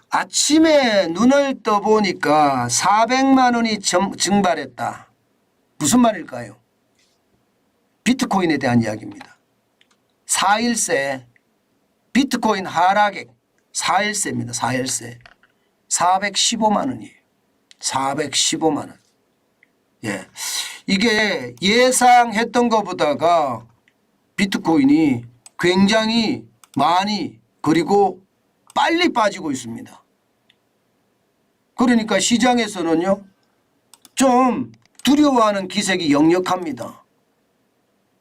아침에 눈을 떠보니까 400만 원이 증발했다. 무슨 말일까요? 비트코인에 대한 이야기입니다. 4일새 비트코인 하락액 4일새입니다. 4일새 415만 원이에요. 415만 원. 예, 이게 예상했던 것보다가 비트코인이 굉장히 많이 그리고 빨리 빠지고 있습니다. 그러니까 시장에서는요 좀 두려워하는 기색이 역력합니다.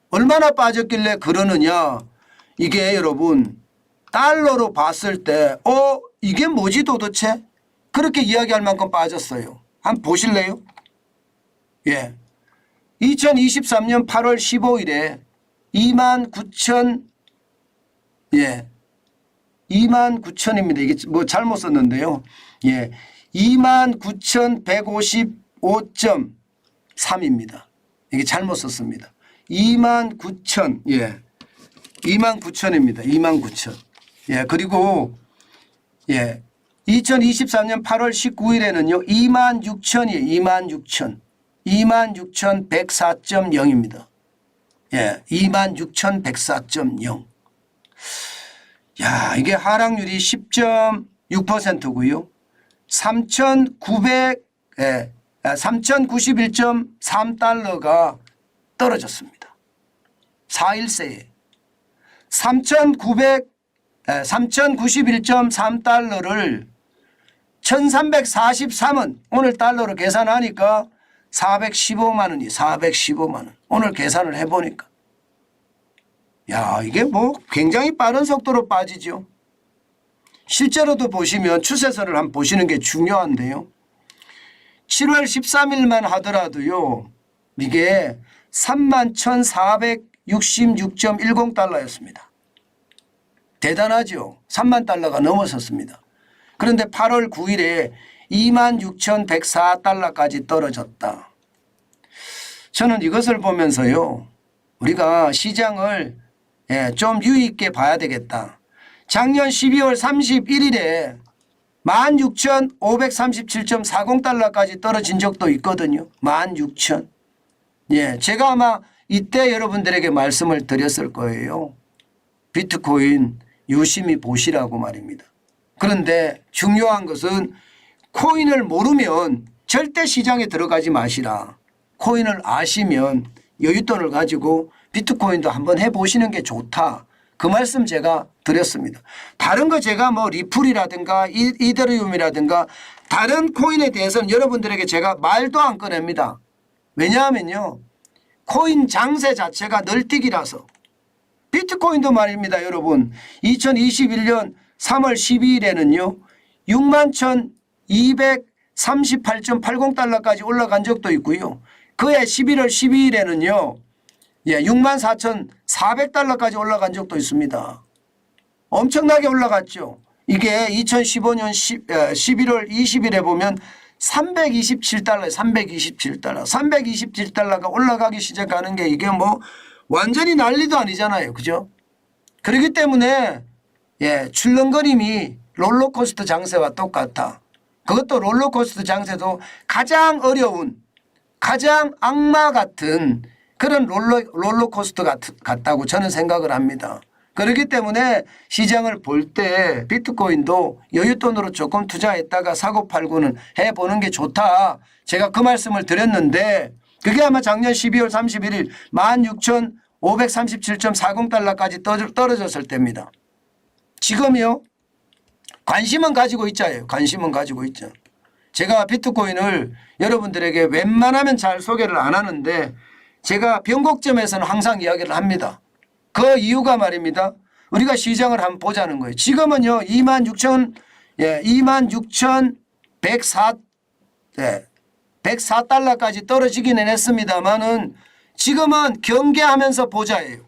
얼마나 빠졌길래 그러느냐. 이게 여러분 달러로 봤을 때 이게 뭐지 도대체? 그렇게 이야기할 만큼 빠졌어요. 한번 보실래요? 예, 2023년 8월 15일에 29,000 예, 29,000입니다. 이게 뭐 잘못 썼는데요. 예, 29,155.3입니다. 이게 잘못 썼습니다. 29,000 예, 29,000입니다. 29,000 예, 그리고 예, 2023년 8월 19일에는요 26,000이에요. 26,000 26,104.0입니다. 예, 26,104.0. 야, 이게 하락률이 10.6%고요. 3,091.3달러가 떨어졌습니다. 4일새에 3,091.3달러를 1,343원 오늘 달러로 계산하니까 415만 원이 415만 원. 오늘 계산을 해보니까 야, 이게 뭐 굉장히 빠른 속도로 빠지죠. 실제로도 보시면 추세선을 한번 보시는 게 중요한데요. 7월 13일만 하더라도요. 이게 31,466.10달러였습니다. 대단하죠. 3만 달러가 넘어섰습니다. 그런데 8월 9일에 26,104달러까지 떨어졌다. 저는 이것을 보면서요. 우리가 시장을 좀 유의 있게 봐야 되겠다. 작년 12월 31일에 16,537.40달러까지 떨어진 적도 있거든요. 16,000. 예, 제가 아마 이때 여러분들에게 말씀을 드렸을 거예요. 비트코인 유심히 보시라고 말입니다. 그런데 중요한 것은 코인을 모르면 절대 시장에 들어가지 마시라. 코인을 아시면 여윳돈을 가지고 비트코인도 한번 해보시는 게 좋다. 그 말씀 제가 드렸습니다. 다른 거 제가 뭐 리플이라든가 이더리움이라든가 다른 코인에 대해서는 여러분들에게 제가 말도 안 꺼냅니다. 왜냐하면요. 코인 장세 자체가 널뛰기라서. 비트코인도 말입니다. 여러분 2021년 3월 12일에는요. 61,238.80달러까지 올라간 적도 있고요. 그해 11월 12일에는요. 예, 64,400달러까지 올라간 적도 있습니다. 엄청나게 올라갔죠. 이게 2015년 11월 20일에 보면 327달러예요. 327달러. 327달러가 올라가기 시작하는 게 이게 뭐 완전히 난리도 아니잖아요. 그죠? 그렇기 때문에 예, 출렁거림이 롤러코스터 장세와 똑같다. 그것도 롤러코스터 장세도 가장 어려운 가장 악마 같은 그런 롤러코스터 같다고 저는 생각을 합니다. 그렇기 때문에 시장을 볼 때 비트코인도 여윳돈으로 조금 투자했다가 사고 팔고는 해보는 게 좋다. 제가 그 말씀을 드렸는데 그게 아마 작년 12월 31일 16,537.40달러까지 떨어졌을 때입니다. 지금요. 관심은 가지고 있잖아요. 관심은 가지고 있죠. 제가 비트코인을 여러분들에게 웬만하면 잘 소개를 안 하는데 제가 변곡점에서는 항상 이야기를 합니다. 그 이유가 말입니다. 우리가 시장을 한번 보자는 거예요. 지금은요. 26,104달러까지 떨어지기는 했습니다만은 지금은 경계하면서 보자예요.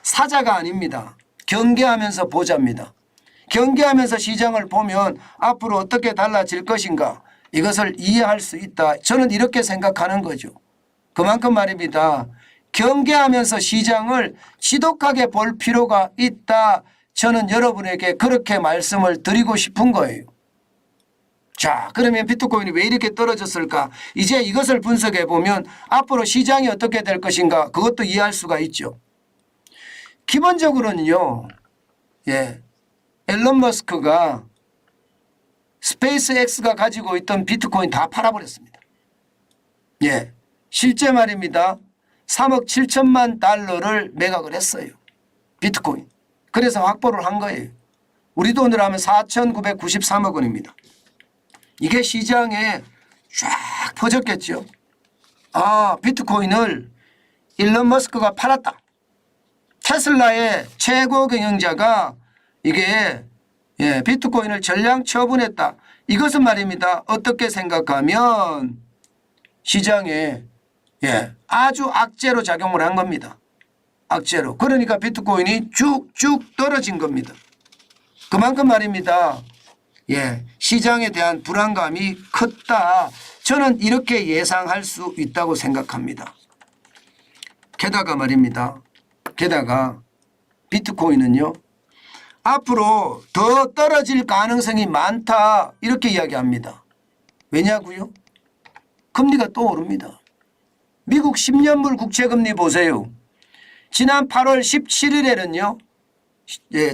사자가 아닙니다. 경계하면서 보자입니다. 경계하면서 시장을 보면 앞으로 어떻게 달라질 것인가 이것을 이해할 수 있다. 저는 이렇게 생각하는 거죠. 그만큼 말입니다. 경계하면서 시장을 지독하게 볼 필요가 있다. 저는 여러분에게 그렇게 말씀을 드리고 싶은 거예요. 자, 그러면 비트코인이 왜 이렇게 떨어졌을까? 이제 이것을 분석해 보면 앞으로 시장이 어떻게 될 것인가 그것도 이해할 수가 있죠. 기본적으로는요. 예. 앨런 머스크가 스페이스X가 가지고 있던 비트코인 다 팔아버렸습니다. 예. 실제 말입니다. 3억 7천만 달러를 매각을 했어요. 비트코인. 그래서 확보를 한 거예요. 우리 돈으로 하면 4,993억 원입니다. 이게 시장에 쫙 퍼졌겠죠. 아, 비트코인을 일론 머스크가 팔았다. 테슬라의 최고 경영자가 이게 비트코인을 전량 처분했다. 이것은 말입니다. 어떻게 생각하면 시장에 아주 악재로 작용을 한 겁니다. 악재로. 그러니까 비트코인이 쭉쭉 떨어진 겁니다. 그만큼 말입니다. 시장에 대한 불안감이 컸다. 저는 이렇게 예상할 수 있다고 생각합니다. 게다가 말입니다. 게다가 비트코인은요. 앞으로 더 떨어질 가능성이 많다. 이렇게 이야기합니다. 왜냐고요? 금리가 또 오릅니다. 미국 10년물 국채금리 보세요. 지난 8월 17일에는요.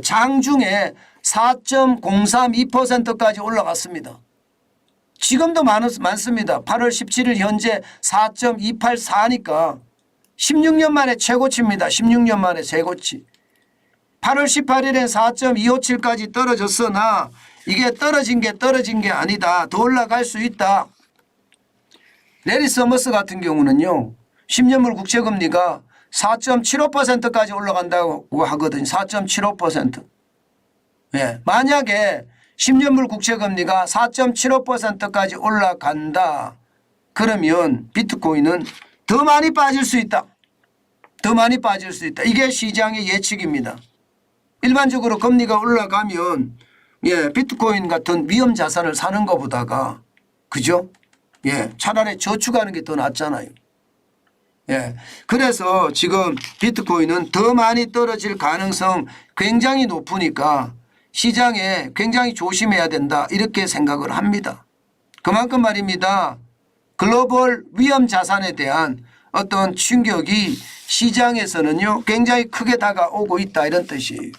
장중에 4.032%까지 올라갔습니다. 지금도 많습니다. 8월 17일 현재 4.284니까 16년 만에 최고치입니다. 16년 만에 최고치. 8월 18일엔 4.257까지 떨어졌으나 이게 떨어진 게 아니다. 더 올라갈 수 있다. 레리 서머스 같은 경우는요. 10년물 국채금리가 4.75%까지 올라간다고 하거든요. 4.75%. 만약에 10년물 국채금리가 4.75%까지 올라간다. 그러면 비트코인은 더 많이 빠질 수 있다. 더 많이 빠질 수 있다. 이게 시장의 예측입니다. 일반적으로 금리가 올라가면 비트코인 같은 위험 자산을 사는 것보다가 그죠? 차라리 저축하는 게 더 낫잖아요. 그래서 지금 비트코인은 더 많이 떨어질 가능성 굉장히 높으니까 시장에 굉장히 조심해야 된다. 이렇게 생각을 합니다. 그만큼 말입니다. 글로벌 위험 자산에 대한 어떤 충격이 시장에서는요. 굉장히 크게 다가오고 있다. 이런 뜻이에요.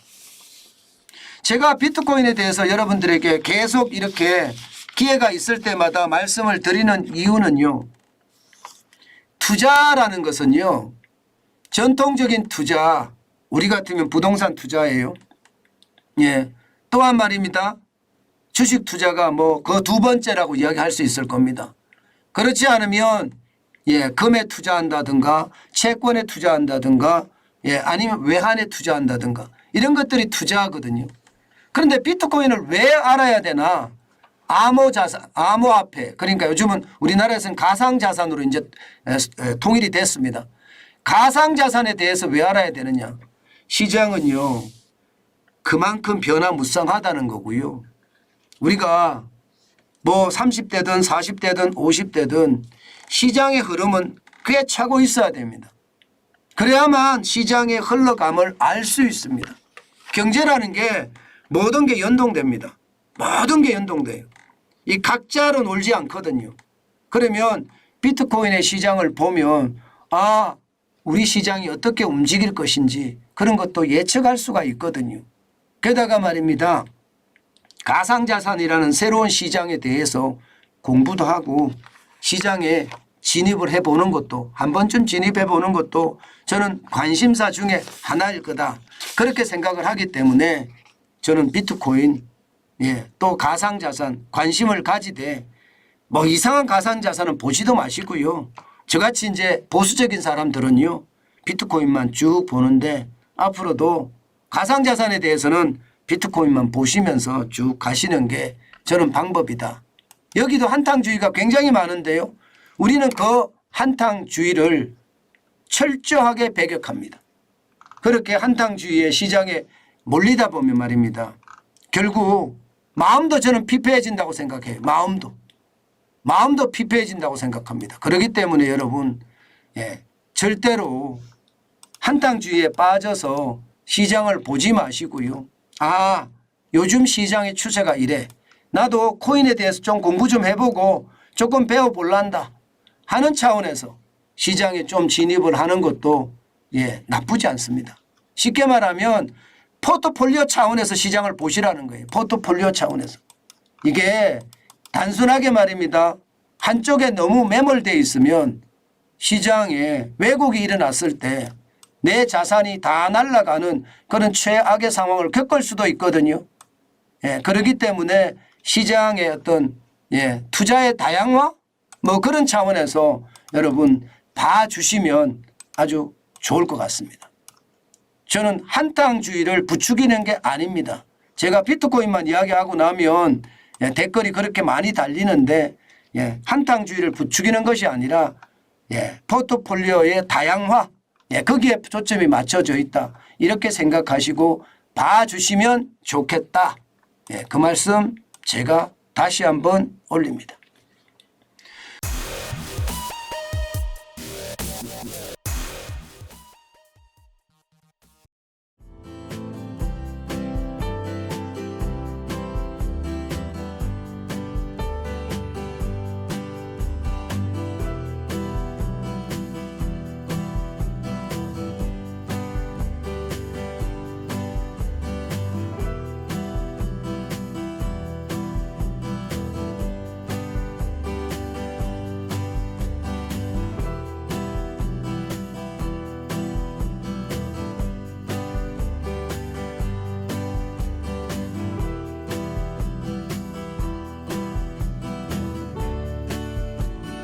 제가 비트코인에 대해서 여러분들에게 계속 이렇게 기회가 있을 때마다 말씀을 드리는 이유는요. 투자라는 것은요. 전통적인 투자, 우리 같으면 부동산 투자예요. 또한 말입니다. 주식 투자가 뭐 그 두 번째라고 이야기할 수 있을 겁니다. 그렇지 않으면 금에 투자한다든가 채권에 투자한다든가 아니면 외환에 투자한다든가 이런 것들이 투자거든요. 그런데 비트코인을 왜 알아야 되나? 암호자산, 암호화폐. 그러니까 요즘은 우리나라에서는 가상자산으로 이제 통일이 됐습니다. 가상자산에 대해서 왜 알아야 되느냐? 시장은요. 그만큼 변화무쌍하다는 거고요. 우리가 뭐 30대든 40대든 50대든 시장의 흐름은 꽤 차고 있어야 됩니다. 그래야만 시장의 흘러감을 알 수 있습니다. 경제라는 게 모든 게 연동됩니다. 모든 게 연동돼요. 이 각자로 놀지 않거든요. 그러면 비트코인의 시장을 보면 우리 시장이 어떻게 움직일 것인지 그런 것도 예측할 수가 있거든요. 게다가 말입니다. 가상자산이라는 새로운 시장에 대해서 공부도 하고 시장에 진입을 해보는 것도 한 번쯤 진입해보는 것도 저는 관심사 중에 하나일 거다. 그렇게 생각을 하기 때문에 저는 비트코인 또 가상자산 관심을 가지되 뭐 이상한 가상자산은 보지도 마시고요. 저같이 이제 보수적인 사람들은요. 비트코인만 쭉 보는데 앞으로도 가상자산에 대해서는 비트코인만 보시면서 쭉 가시는 게 저는 방법이다. 여기도 한탕주의가 굉장히 많은데요. 우리는 그 한탕주의를 철저하게 배격합니다. 그렇게 한탕주의의 시장에 몰리다 보면 말입니다. 결국 마음도 저는 피폐해진다고 생각해요. 마음도 피폐해진다고 생각합니다. 그렇기 때문에 여러분 절대로 한탕주의에 빠져서 시장을 보지 마시고요. 요즘 시장의 추세가 이래. 나도 코인에 대해서 좀 공부 좀 해보고 조금 배워볼란다 하는 차원에서 시장에 좀 진입을 하는 것도 나쁘지 않습니다. 쉽게 말하면 포트폴리오 차원에서 시장을 보시라는 거예요. 포트폴리오 차원에서. 이게 단순하게 말입니다. 한쪽에 너무 매몰되어 있으면 시장에 왜곡이 일어났을 때 내 자산이 다 날아가는 그런 최악의 상황을 겪을 수도 있거든요. 그렇기 때문에 시장의 어떤 투자의 다양화 뭐 그런 차원에서 여러분 봐주시면 아주 좋을 것 같습니다. 저는 한탕주의를 부추기는 게 아닙니다. 제가 비트코인만 이야기하고 나면 댓글이 그렇게 많이 달리는데 한탕주의를 부추기는 것이 아니라 포트폴리오의 다양화 거기에 초점이 맞춰져 있다. 이렇게 생각하시고 봐주시면 좋겠다. 그 말씀 제가 다시 한번 올립니다.